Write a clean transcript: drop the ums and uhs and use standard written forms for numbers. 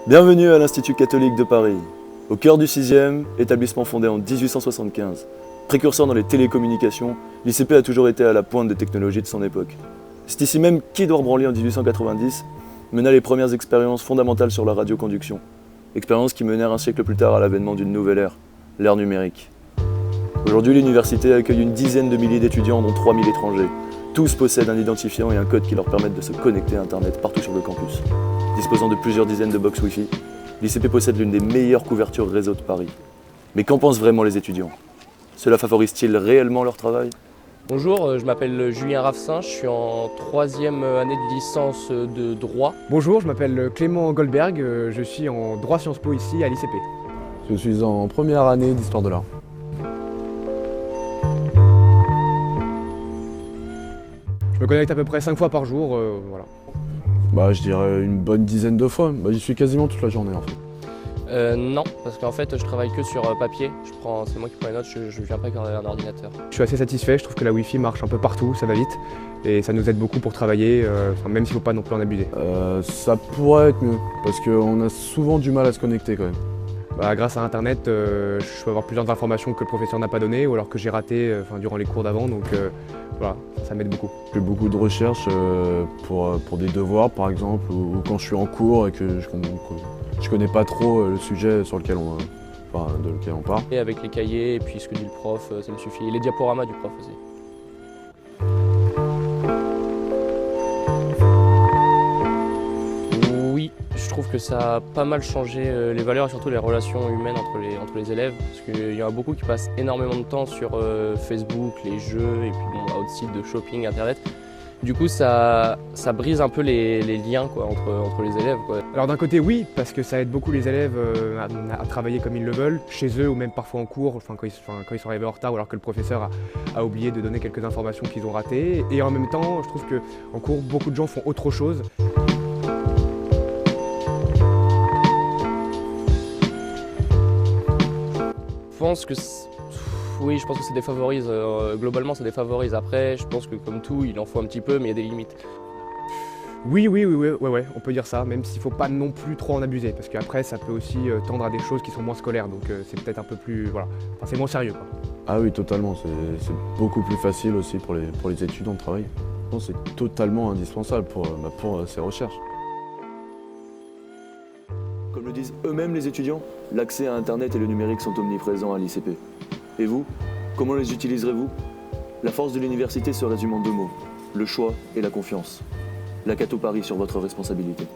Bienvenue à l'Institut catholique de Paris. Au cœur du 6e, établissement fondé en 1875. Précurseur dans les télécommunications, l'ICP a toujours été à la pointe des technologies de son époque. C'est ici même qu'Édouard Branly en 1890 mena les premières expériences fondamentales sur la radioconduction. Expériences qui menèrent un siècle plus tard à l'avènement d'une nouvelle ère, l'ère numérique. Aujourd'hui, l'université accueille une dizaine de milliers d'étudiants, dont 3000 étrangers. Tous possèdent un identifiant et un code qui leur permettent de se connecter à Internet partout sur le campus. Disposant de plusieurs dizaines de box Wi-Fi, l'ICP possède l'une des meilleures couvertures réseau de Paris. Mais qu'en pensent vraiment les étudiants? Cela favorise-t-il réellement leur travail? Bonjour, je m'appelle Julien Ravsin, je suis en 3e année de licence de droit. Bonjour, je m'appelle Clément Goldberg, je suis en droit Sciences Po ici à l'ICP. Je suis en première année d'histoire de l'art. Je me connecte à peu près 5 fois par jour, voilà. Je dirais une bonne dizaine de fois. J'y suis quasiment toute la journée en fait. Non, parce qu'en fait je travaille que sur papier, c'est moi qui prends les notes, je viens pas avec un ordinateur. Je suis assez satisfait, je trouve que la Wi-Fi marche un peu partout, ça va vite. Et ça nous aide beaucoup pour travailler, même s'il ne faut pas non plus en abuser. Ça pourrait être mieux, parce qu'on a souvent du mal à se connecter quand même. Grâce à Internet, je peux avoir plusieurs informations que le professeur n'a pas données ou alors que j'ai ratées durant les cours d'avant, donc voilà, ça m'aide beaucoup. Je fais beaucoup de recherches pour des devoirs par exemple, ou quand je suis en cours et que je connais pas trop le sujet de lequel on parle. Et avec les cahiers et puis ce que dit le prof, ça me suffit. Et les diaporamas du prof aussi. Oui, je trouve que ça a pas mal changé les valeurs et surtout les relations humaines entre les élèves. Parce qu'il y en a beaucoup qui passent énormément de temps sur Facebook, les jeux et puis autres sites de shopping, Internet. Du coup, ça brise un peu les liens entre les élèves. Alors d'un côté oui, parce que ça aide beaucoup les élèves à travailler comme ils le veulent, chez eux ou même parfois en cours, quand ils sont arrivés en retard ou alors que le professeur a oublié de donner quelques informations qu'ils ont ratées. Et en même temps, je trouve qu'en cours, beaucoup de gens font autre chose. Je pense que ça défavorise, globalement ça défavorise. Après, je pense que comme tout, il en faut un petit peu, mais il y a des limites. Oui, on peut dire ça, même s'il ne faut pas non plus trop en abuser, parce qu'après ça peut aussi tendre à des choses qui sont moins scolaires, donc c'est peut-être un peu plus, voilà, enfin, c'est moins sérieux quoi. Ah oui, totalement, c'est beaucoup plus facile aussi pour les étudiants de travailler. Je pense que c'est totalement indispensable pour ces recherches. Comme le disent eux-mêmes les étudiants, l'accès à Internet et le numérique sont omniprésents à l'ICP. Et vous, comment les utiliserez-vous? La force de l'université se résume en 2 mots, le choix et la confiance. La Cato Paris sur votre responsabilité.